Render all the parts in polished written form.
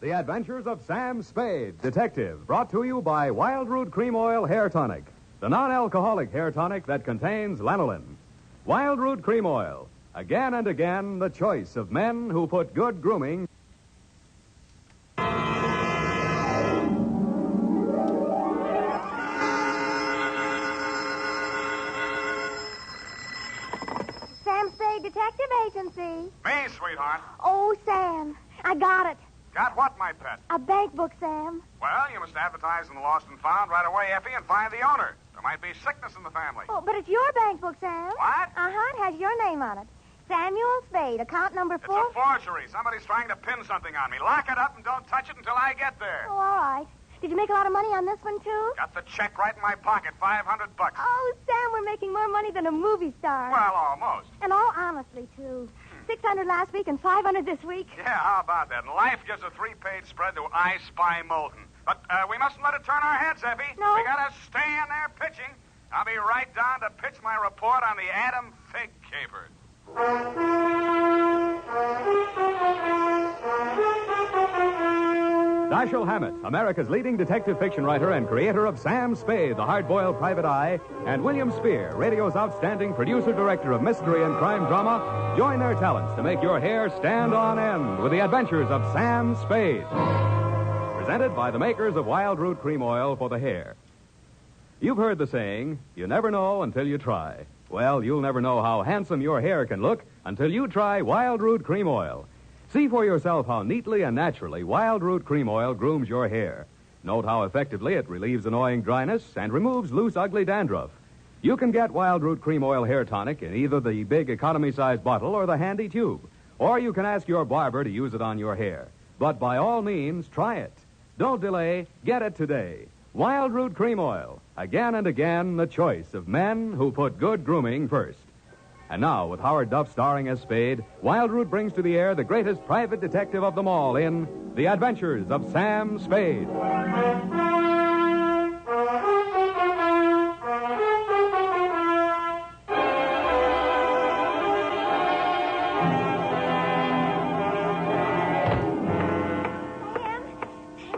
The Adventures of Sam Spade, Detective, brought to you by Wild Root Cream Oil Hair Tonic, the non-alcoholic hair tonic that contains lanolin. Wild Root Cream Oil, again and again the choice of men who put good grooming. Sam Spade Detective Agency. Me, sweetheart. Oh, Sam, I got it. Got what, my pet? A bank book, Sam. Well, you must advertise in the Lost and Found right away, Effie, and find the owner. There might be sickness in the family. Oh, but it's your bank book, Sam. What? Uh-huh, it has your name on it. Samuel Spade, account number 4. It's a forgery. Somebody's trying to pin something on me. Lock it up and don't touch it until I get there. Oh, all right. Did you make a lot of money on this one, too? Got the check right in my pocket, $500. Oh, Sam, we're making more money than a movie star. Well, almost. And all honestly, too. 600 last week and 500 this week. Yeah, how about that? And life gives a 3-page spread to I Spy Molten. But we mustn't let it turn our heads, Effie. No. We gotta stay in there pitching. I'll be right down to pitch my report on the Adam Figg Caper. Dashiell Hammett, America's leading detective fiction writer and creator of Sam Spade, the hard-boiled private eye, and William Spear, radio's outstanding producer-director of mystery and crime drama, join their talents to make your hair stand on end with the Adventures of Sam Spade. Presented by the makers of Wild Root Cream Oil for the hair. You've heard the saying, you never know until you try. Well, you'll never know how handsome your hair can look until you try Wild Root Cream Oil. See for yourself how neatly and naturally Wild Root Cream Oil grooms your hair. Note how effectively it relieves annoying dryness and removes loose, ugly dandruff. You can get Wild Root Cream Oil Hair Tonic in either the big economy-size bottle or the handy tube. Or you can ask your barber to use it on your hair. But by all means, try it. Don't delay. Get it today. Wild Root Cream Oil. Again and again, the choice of men who put good grooming first. And now, with Howard Duff starring as Spade, Wild Root brings to the air the greatest private detective of them all in The Adventures of Sam Spade. Sam,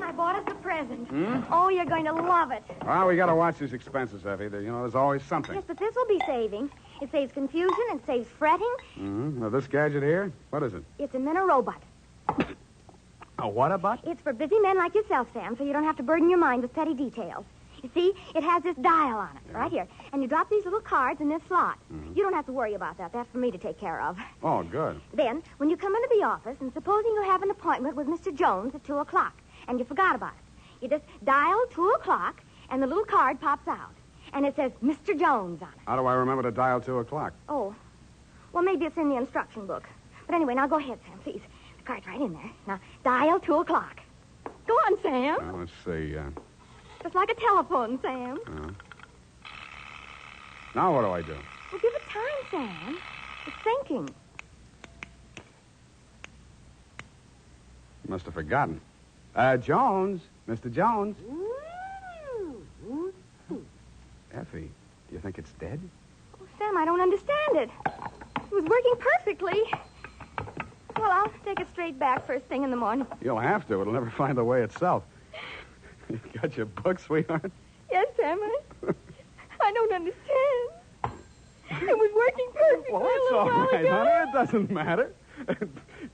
I bought us a present. Oh, you're going to love it. Well, we gotta watch these expenses, Effie. There's always something. Yes, but this will be saving. It saves confusion, it saves fretting. Now, this gadget here, what is it? It's a minorobot. A what-a-bot? It's for busy men like yourself, Sam, so you don't have to burden your mind with petty details. You see, it has this dial on it, right here. And you drop these little cards in this slot. You don't have to worry about that. That's for me to take care of. Oh, good. Then, when you come into the office, and supposing you have an appointment with Mr. Jones at 2 o'clock, and you forgot about it, you just dial 2 o'clock, and the little card pops out. And it says Mr. Jones on it. How do I remember to dial 2 o'clock? Oh, well, maybe it's in the instruction book. But anyway, now go ahead, Sam, please. The card's right in there. Now, dial 2 o'clock. Go on, Sam. Well, let's see. Just like a telephone, Sam. Now what do I do? Well, give it time, Sam. It's thinking. Must have forgotten. Jones. Mr. Jones. Effie, do you think it's dead? Oh, Sam, I don't understand it. It was working perfectly. Well, I'll take it straight back first thing in the morning. You'll have to. It'll never find the way itself. You got your book, sweetheart? Yes, Sam, I don't understand. It was working perfectly. Well, that's all right, honey. It doesn't matter.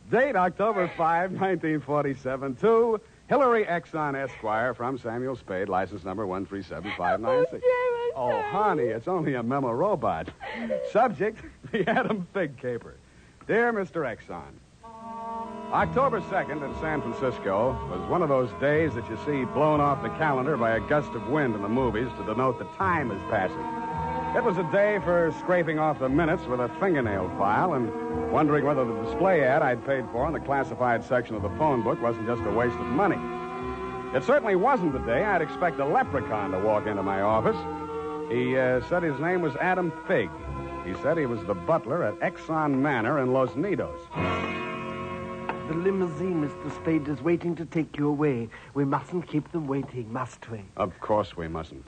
Date October 5, 1947, to Hillary Exxon Esquire from Samuel Spade, license number 137596. Oh, honey, it's only a memo robot. Subject, the Adam Figg Caper. Dear Mr. Exxon, October 2nd in San Francisco was one of those days that you see blown off the calendar by a gust of wind in the movies to denote the time is passing. It was a day for scraping off the minutes with a fingernail file and wondering whether the display ad I'd paid for in the classified section of the phone book wasn't just a waste of money. It certainly wasn't the day I'd expect a leprechaun to walk into my office. He said his name was Adam Figg. He said he was the butler at Exxon Manor in Los Nidos. The limousine, Mr. Spade, is waiting to take you away. We mustn't keep them waiting, must we? Of course we mustn't.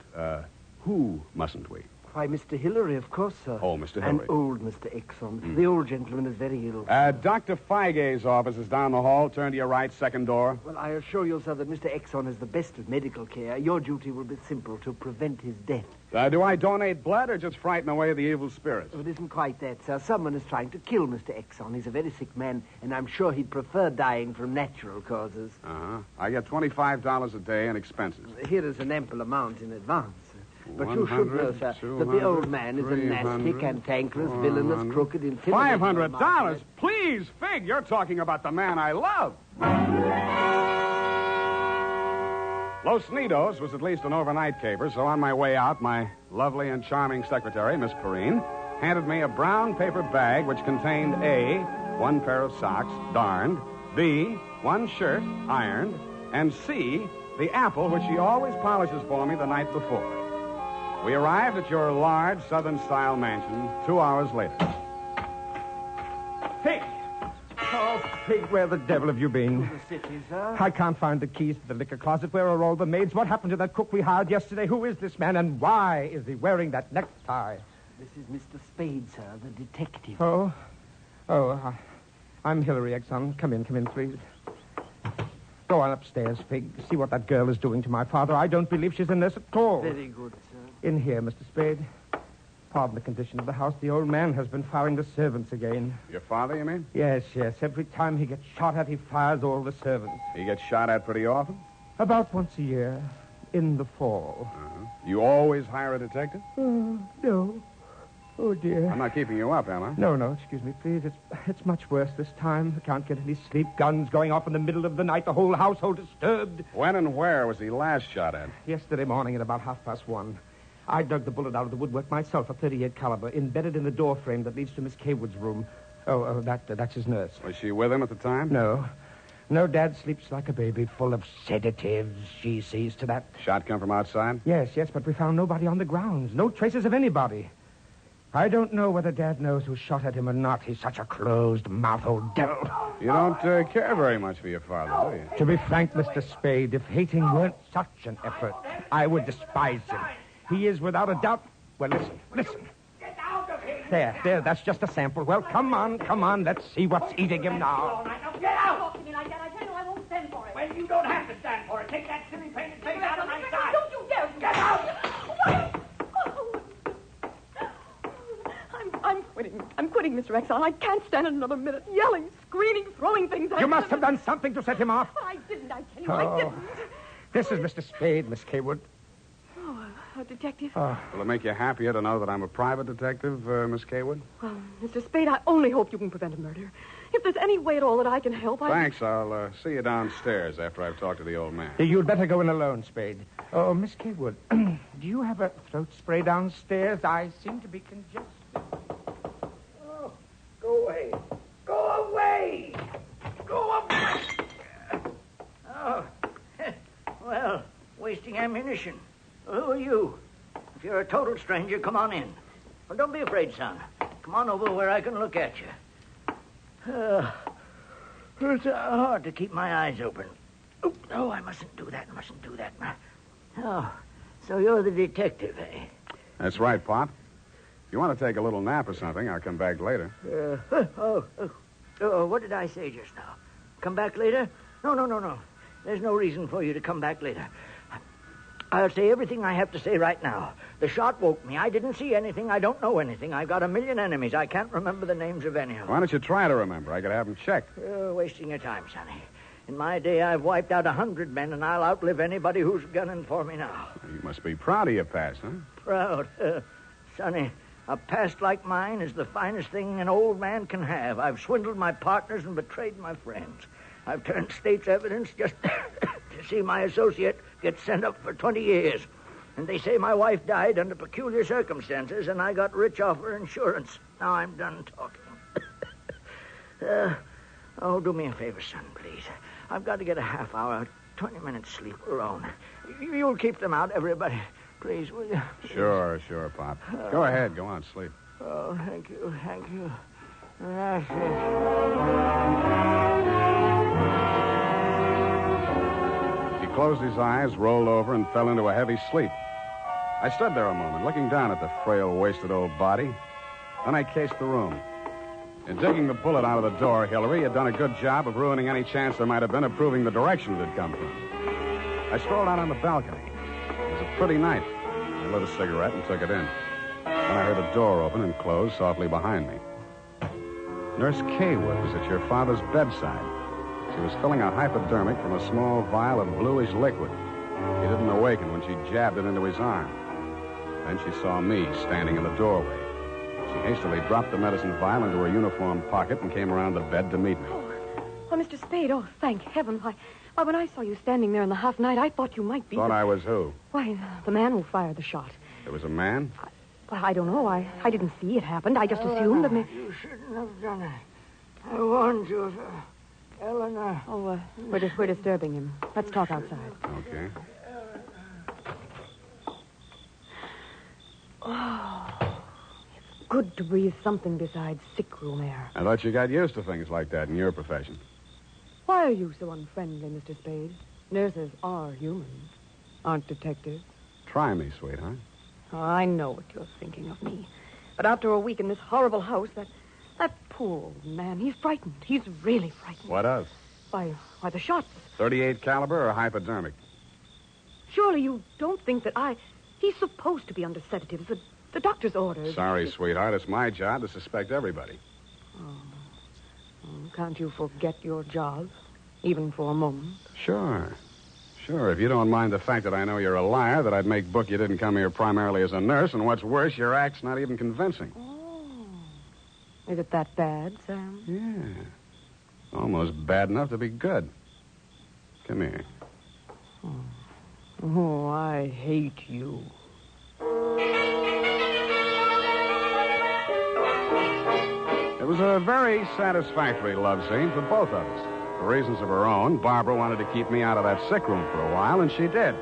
Who mustn't we? Why, Mr. Hillary, of course, sir. Oh, Mr. Hillary. And old Mr. Exxon. The old gentleman is very ill. Dr. Feige's office is down the hall. Turn to your right, second door. Well, I assure you, sir, that Mr. Exxon is the best of medical care. Your duty will be simple, to prevent his death. Do I donate blood or just frighten away the evil spirits? Oh, it isn't quite that, sir. Someone is trying to kill Mr. Exxon. He's a very sick man, and I'm sure he'd prefer dying from natural causes. Uh-huh. I get $25 a day in expenses. Here is an ample amount in advance. But you should know, sir, that the old man is a nasty, cantankerous, villainous, crooked, intimidating... $500? Please, Fig, you're talking about the man I love. Los Nidos was at least an overnight caper, so on my way out, my lovely and charming secretary, Miss Perrine, handed me a brown paper bag which contained A, one pair of socks, darned, B, one shirt, ironed, and C, the apple which she always polishes for me the night before. We arrived at your large Southern-style mansion 2 hours later. Fig! Oh, Fig, where the devil have you been? To the city, sir. I can't find the keys to the liquor closet. Where are all the maids? What happened to that cook we hired yesterday? Who is this man, and why is he wearing that necktie? This is Mr. Spade, sir, the detective. I'm Hillary Exxon. Come in, please. Go on upstairs, Fig. See what that girl is doing to my father. I don't believe she's in this at all. Very good, sir. In here, Mr. Spade. Pardon the condition of the house. The old man has been firing the servants again. Your father, you mean? Yes. Every time he gets shot at, he fires all the servants. He gets shot at pretty often? About once a year. In the fall. Uh-huh. You always hire a detective? No. Oh, dear. I'm not keeping you up, am I? No, excuse me, please. It's much worse this time. I can't get any sleep. Guns going off in the middle of the night. The whole household disturbed. When and where was he last shot at? Yesterday morning at about 1:30. I dug the bullet out of the woodwork myself, a .38 caliber, embedded in the door frame that leads to Miss Kaywood's room. That's his nurse. Was she with him at the time? No, Dad sleeps like a baby, full of sedatives. She sees to that. Shot come from outside? Yes, but we found nobody on the grounds. No traces of anybody. I don't know whether Dad knows who shot at him or not. He's such a closed-mouthed old devil. You don't care very much for your father, do you? To be frank, Mr. Spade, if hating weren't such an effort, I would despise him. He is without a doubt... Well, listen. Get out of here! There, that's just a sample. Well, come on, let's see what's eating him now. Get out! Talk to me like that. I tell you I won't stand for it. Well, you don't have to stand for it. Take that silly painted face out of my sight. Don't you dare! Get out! I'm quitting, Mr. Exxon. I can't stand it another minute. Yelling, screaming, throwing things at You him. must have done something to set him off. I didn't, I tell you, I didn't. This is Mr. Spade, Miss Kaywood. Oh, a detective? Will it make you happier to know that I'm a private detective, Miss Kaywood? Well, Mr. Spade, I only hope you can prevent a murder. If there's any way at all that I can help, Thanks. I'll see you downstairs after I've talked to the old man. You'd better go in alone, Spade. Oh, Miss Kaywood, do you have a throat spray downstairs? I seem to be congested. Oh, go away. Go away! Go away! Oh, well, wasting ammunition. Who are you? If you're a total stranger, come on in. Well, don't be afraid, son. Come on over where I can look at you. It's hard to keep my eyes open. Oh, I mustn't do that. Oh, so you're the detective, eh? That's right, Pop. If you want to take a little nap or something, I'll come back later. What did I say just now? Come back later? No. There's no reason for you to come back later. I'll say everything I have to say right now. The shot woke me. I didn't see anything. I don't know anything. I've got a million enemies. I can't remember the names of any of them. Why don't you try to remember? I could have them checked. You're wasting your time, Sonny. In my day, I've wiped out 100 men, and I'll outlive anybody who's gunning for me now. You must be proud of your past, huh? Proud? Sonny, a past like mine is the finest thing an old man can have. I've swindled my partners and betrayed my friends. I've turned state's evidence just to see my associate get sent up for 20 years. And they say my wife died under peculiar circumstances, and I got rich off her insurance. Now I'm done talking. Do me a favor, son, please. I've got to get a half hour, 20 minutes sleep alone. You'll keep them out, everybody. Please, will you? Sure, Pop. Go ahead. Go on, sleep. Oh, thank you. He closed his eyes, rolled over, and fell into a heavy sleep. I stood there a moment, looking down at the frail, wasted old body. Then I cased the room. In digging the bullet out of the door, Hillary had done a good job of ruining any chance there might have been of proving the direction it had come from. I strolled out on the balcony. It was a pretty night. I lit a cigarette and took it in. Then I heard a door open and close softly behind me. Nurse Kaywood was at your father's bedside. She was filling a hypodermic from a small vial of bluish liquid. He didn't awaken when she jabbed it into his arm. Then she saw me standing in the doorway. She hastily dropped the medicine vial into her uniform pocket and came around the bed to meet me. Oh, Mr. Spade, oh, thank heaven. Why, when I saw you standing there in the half night, I thought you might be... Thought I was who? Why, the man who fired the shot. There was a man? Well, I don't know. I didn't see it happened. I just assumed that... You shouldn't have done it. I warned you, Eleanor. Oh, we're disturbing him. Let's talk outside. Okay. Oh, it's good to breathe something besides sick room air. I thought you got used to things like that in your profession. Why are you so unfriendly, Mr. Spade? Nurses are humans, aren't detectives. Try me, sweetheart. Oh, I know what you're thinking of me. But after a week in this horrible house, that poor old man, he's frightened. He's really frightened. What of? Why, the shots. 38 caliber or hypodermic? Surely you don't think that He's supposed to be under sedatives. The doctor's orders. Sorry, sweetheart. It's my job to suspect everybody. Oh, can't you forget your job, even for a moment? Sure. If you don't mind the fact that I know you're a liar, that I'd make book you didn't come here primarily as a nurse, and what's worse, your act's not even convincing. Oh. Is it that bad, Sam? Yeah. Almost bad enough to be good. Come here. Oh, I hate you. It was a very satisfactory love scene for both of us. For reasons of her own, Barbara wanted to keep me out of that sick room for a while, and she did.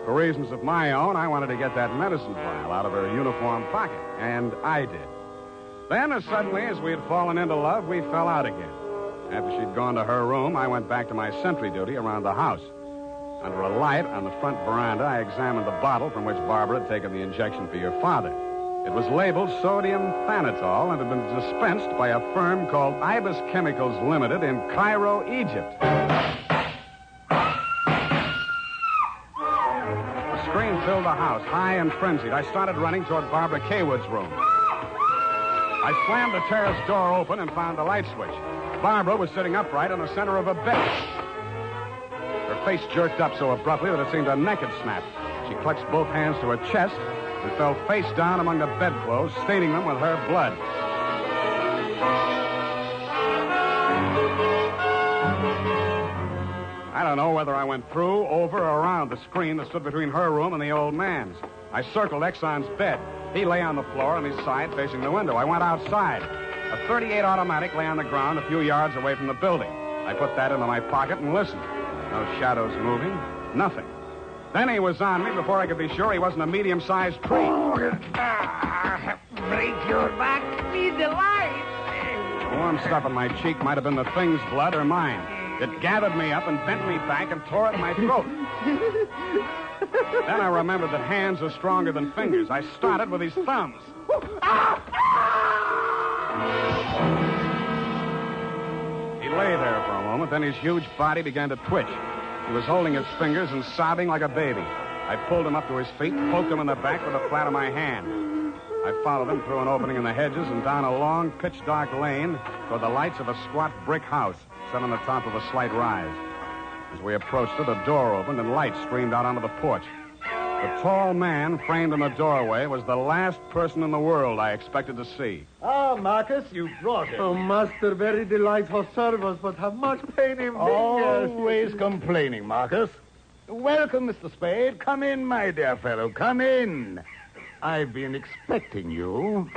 For reasons of my own, I wanted to get that medicine vial out of her uniform pocket, and I did. Then, as suddenly as we had fallen into love, we fell out again. After she'd gone to her room, I went back to my sentry duty around the house. Under a light on the front veranda, I examined the bottle from which Barbara had taken the injection for your father. It was labeled sodium thanatol and had been dispensed by a firm called Ibis Chemicals Limited in Cairo, Egypt. A scream filled the house, high and frenzied. I started running toward Barbara Kaywood's room. I slammed the terrace door open and found the light switch. Barbara was sitting upright in the center of a bed. Her face jerked up so abruptly that it seemed a neck had snapped. She clutched both hands to her chest and fell face down among the bedclothes, staining them with her blood. I don't know whether I went through, over, or around the screen that stood between her room and the old man's. I circled Exxon's bed. He lay on the floor on his side facing the window. I went outside. A .38 automatic lay on the ground a few yards away from the building. I put that into my pocket and listened. No shadows moving. Nothing. Then he was on me before I could be sure he wasn't a medium-sized tree. Break your back, be the light. The warm stuff on my cheek might have been the thing's blood or mine. It gathered me up and bent me back and tore at my throat. Then I remembered that hands are stronger than fingers. I started with his thumbs. He lay there for a moment, then his huge body began to twitch. He was holding his fingers and sobbing like a baby. I pulled him up to his feet, poked him in the back with the flat of my hand. I followed him through an opening in the hedges and down a long, pitch-dark lane toward the lights of a squat brick house set on the top of a slight rise. As we approached it, a door opened and light streamed out onto the porch. The tall man framed in the doorway was the last person in the world I expected to see. Ah, Marcus, you brought it. Oh, master, very delightful service, but how much pain in fingers. Always complaining, Marcus. Welcome, Mr. Spade. Come in, my dear fellow. Come in. I've been expecting you.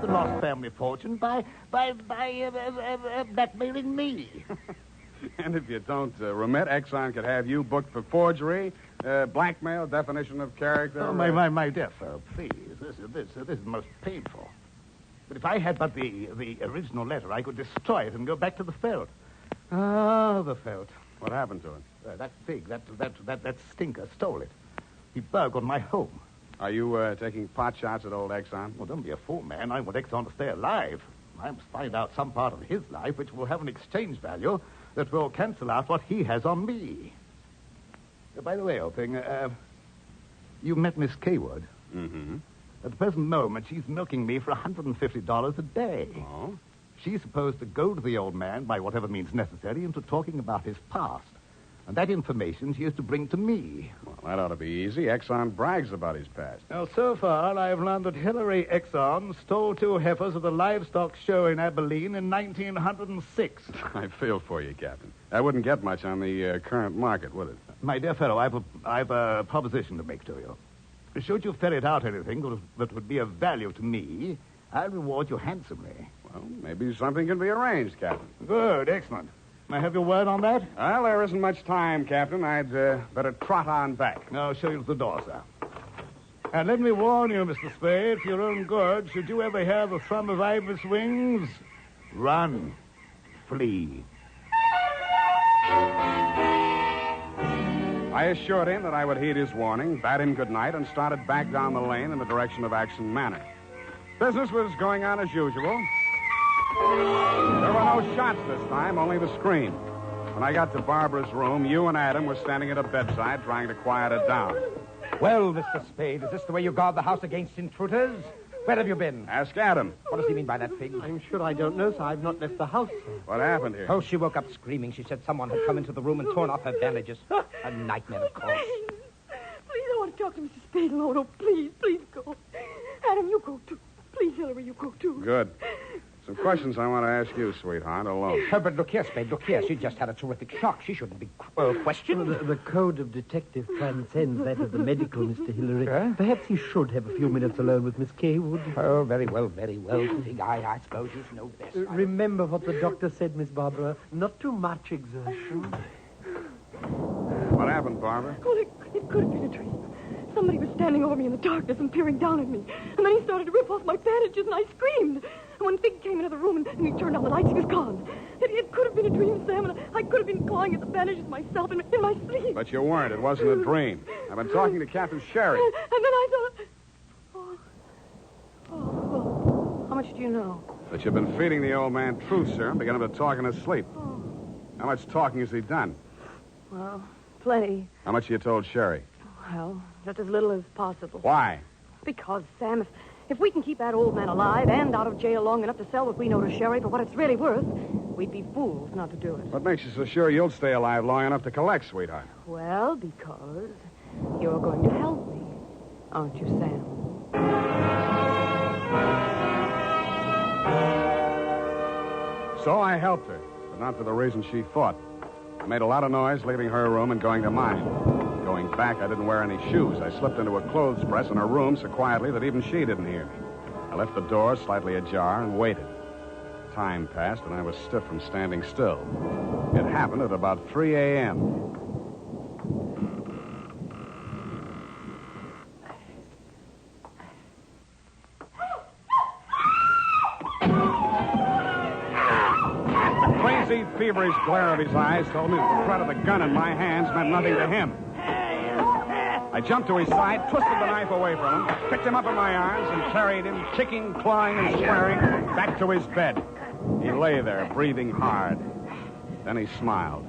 The lost family fortune by blackmailing me. And if you don't remit, Exxon could have you booked for forgery, blackmail, definition of character. Oh, my dear fellow, please. This is most painful. But if I had but the original letter, I could destroy it and go back to the Feld. Ah, the Feld. What happened to it? That Figg, that stinker stole it. He burgled my home. Are you taking pot shots at old Exxon? Well, don't be a fool, man. I want Exxon to stay alive. I must find out some part of his life which will have an exchange value that will cancel out what he has on me. By the way, old thing, you met Miss Kaywood. Mm-hmm. At the present moment, she's milking me for $150 a day. Oh? She's supposed to goad the old man, by whatever means necessary, into talking about his past. And that information she is to bring to me. Well, that ought to be easy. Exxon brags about his past. Now, so far, I've learned that Hillary Exxon stole 2 heifers at the livestock show in Abilene in 1906. I feel for you, Captain. That wouldn't get much on the current market, would it? My dear fellow, I've a proposition to make to you. Should you ferret out anything that would be of value to me, I'll reward you handsomely. Well, maybe something can be arranged, Captain. Good, excellent. May I have your word on that? Well, there isn't much time, Captain. I'd better trot on back. I'll show you to the door, sir. And let me warn you, Mr. Spade, for your own good, should you ever hear the thrum of Ibis wings, run, flee. I assured him that I would heed his warning, bade him good night, and started back down the lane in the direction of Action Manor. Business was going on as usual. There were no shots this time, only the scream. When I got to Barbara's room, you and Adam were standing at a bedside trying to quiet her down. Well, Mr. Spade, is this the way you guard the house against intruders? Where have you been? Ask Adam. What does he mean by that, Figg? I'm sure I don't know, sir. I've not left the house, sir. What happened here? Oh, she woke up screaming. She said someone had come into the room and torn off her bandages. A nightmare, of course. Please, I want to talk to Mr. Spade alone. Oh, please go. Adam, you go too. Please, Hillary, you go too. Good. Some questions I want to ask you, sweetheart, alone. But look here, Spade, look here. She just had a terrific shock. She shouldn't be questioned. The code of detective transcends that of the medical, Mr. Hillary. Perhaps he should have a few minutes alone with Miss Kaywood. Oh, very well, Figg. I suppose you know best. Remember what the doctor said, Miss Barbara. Not too much exertion. What happened, Barbara? Well, it could have been a dream. Somebody was standing over me in the darkness and peering down at me. And then he started to rip off my bandages, and I screamed. And when Figg came into the room and he turned on the lights, he was gone. It could have been a dream, Sam, and I could have been clawing at the bandages myself in my sleep. But you weren't. It wasn't a dream. I've been talking to Captain Sherry. And then I thought... Well, how much do you know? That you've been feeding the old man truth, sir, and began him to talk in his sleep. Oh. How much talking has he done? Well, plenty. How much you told Sherry? Well, just as little as possible. Why? Because, Sam, if we can keep that old man alive and out of jail long enough to sell what we know to Sherry for what it's really worth, we'd be fools not to do it. What makes you so sure you'll stay alive long enough to collect, sweetheart? Well, because you're going to help me, aren't you, Sam? So I helped her, but not for the reason she thought. I made a lot of noise leaving her room and going to mine. Going back, I didn't wear any shoes. I slipped into a clothes press in her room so quietly that even she didn't hear me. I left the door slightly ajar and waited. Time passed, and I was stiff from standing still. It happened at about 3 a.m. The crazy, feverish glare of his eyes told me that the threat of the gun in my hands meant nothing to him. I jumped to his side, twisted the knife away from him, picked him up in my arms, and carried him, kicking, clawing, and swearing, back to his bed. He lay there, breathing hard. Then he smiled.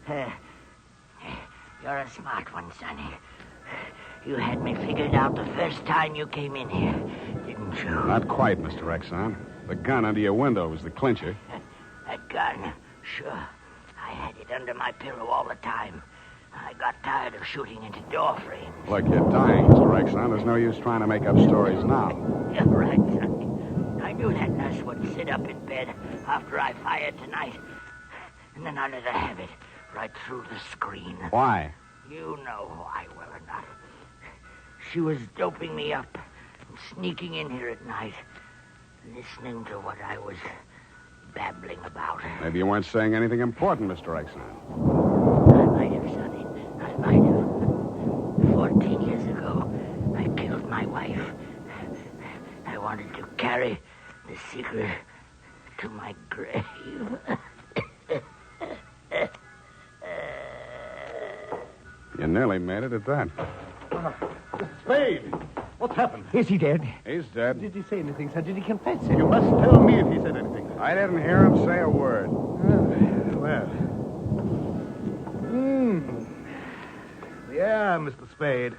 You're a smart one, Sonny. You had me figured out the first time you came in here, didn't you? Not quite, Mr. Exxon. The gun under your window was the clincher. That gun? Sure. I had it under my pillow all the time. I got tired of shooting into door frames. Look, you're dying, Mr. Exxon. There's no use trying to make up stories now. You're right, Sonny. I knew that nurse would sit up in bed after I fired tonight. And then I let her have it right through the screen. Why? You know why, will or not. She was doping me up and sneaking in here at night, listening to what I was babbling about. Maybe you weren't saying anything important, Mr. Exxon. I might have, Sonny. I might have. 14 years ago, I killed my wife. I wanted to carry the secret to my grave. You And nearly made it at that. Spade! What's happened? Is he dead? He's dead. Did he say anything, sir? Did he confess You it? must tell me if he said anything. I didn't hear him say a word. Well. Yeah, Mr. Spade.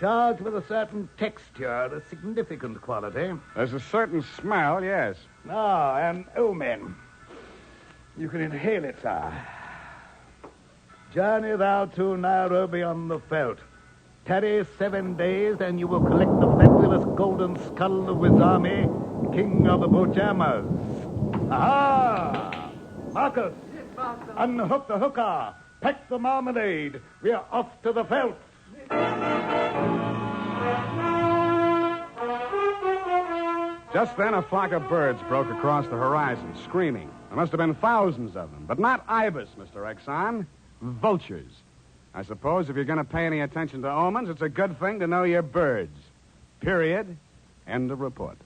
Charged with a certain texture, a significant quality. There's a certain smell, yes. Ah, and omen. You can inhale it, sir. Journey thou to Nairobi on the veldt. Tarry 7 days, and you will collect the fabulous golden skull of Wizami, king of the Bojamas. Aha! Marcus! Unhook the hooker. Pack the marmalade. We are off to the veldt. Just then, a flock of birds broke across the horizon, screaming. There must have been thousands of them, but not ibis, Mr. Exxon. Vultures. I suppose if you're going to pay any attention to omens, it's a good thing to know your birds. Period. End of report.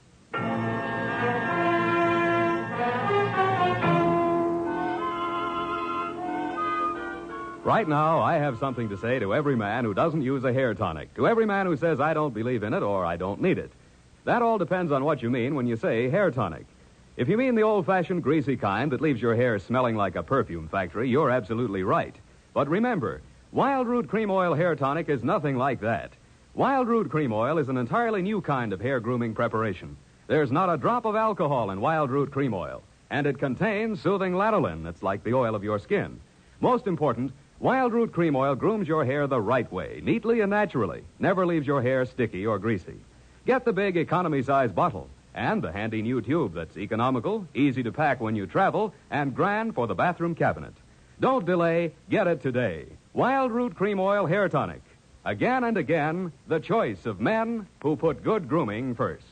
Right now, I have something to say to every man who doesn't use a hair tonic, to every man who says, I don't believe in it or I don't need it. That all depends on what you mean when you say hair tonic. If you mean the old-fashioned greasy kind that leaves your hair smelling like a perfume factory, you're absolutely right. But remember, Wild Root Cream Oil Hair Tonic is nothing like that. Wild Root Cream Oil is an entirely new kind of hair grooming preparation. There's not a drop of alcohol in Wild Root Cream Oil, and it contains soothing lanolin that's like the oil of your skin. Most important, Wild Root Cream Oil grooms your hair the right way, neatly and naturally. Never leaves your hair sticky or greasy. Get the big economy-size bottle and the handy new tube that's economical, easy to pack when you travel, and grand for the bathroom cabinet. Don't delay. Get it today. Wild Root Cream Oil Hair Tonic. Again and again, the choice of men who put good grooming first.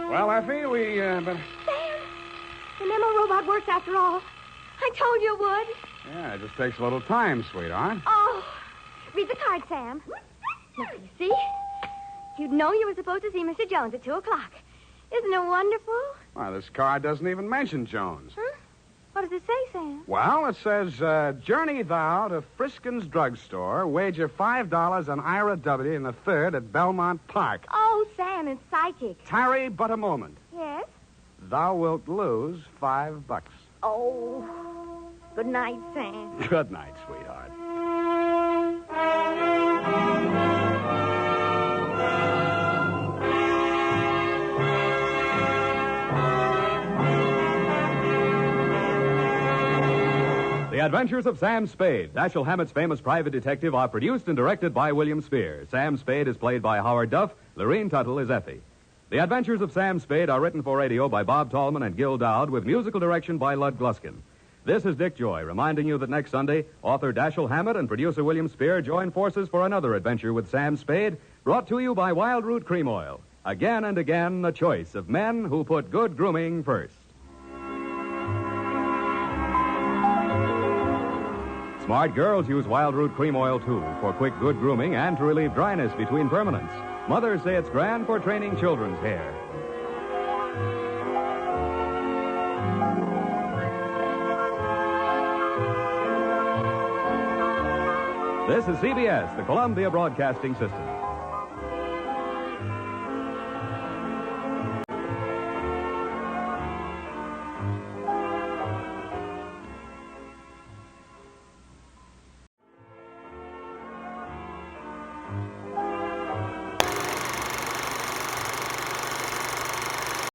Well, Effie, we, Sam, the memo robot works after all. I told you it would. Yeah, it just takes a little time, sweetheart. Oh, read the card, Sam. Now, you see? You'd know you were supposed to see Mr. Jones at 2 o'clock. Isn't it wonderful? Well, this card doesn't even mention Jones. Huh? What does it say, Sam? Well, it says, journey thou to Friskin's drugstore, wager $5 on Ira W. in the third at Belmont Park. Oh, Sam, it's psychic. Tarry but a moment. Yes? Thou wilt lose $5. Oh, good night, Sam. Good night, sweetheart. The Adventures of Sam Spade, Dashiell Hammett's famous private detective, are produced and directed by William Spear. Sam Spade is played by Howard Duff. Lorene Tuttle is Effie. The Adventures of Sam Spade are written for radio by Bob Tallman and Gil Dowd with musical direction by Lud Gluskin. This is Dick Joy reminding you that next Sunday, author Dashiell Hammett and producer William Spear join forces for another adventure with Sam Spade, brought to you by Wild Root Cream Oil. Again and again, the choice of men who put good grooming first. Smart girls use Wild Root Cream Oil, too, for quick, good grooming and to relieve dryness between permanents. Mothers say it's grand for training children's hair. This is CBS, the Columbia Broadcasting System.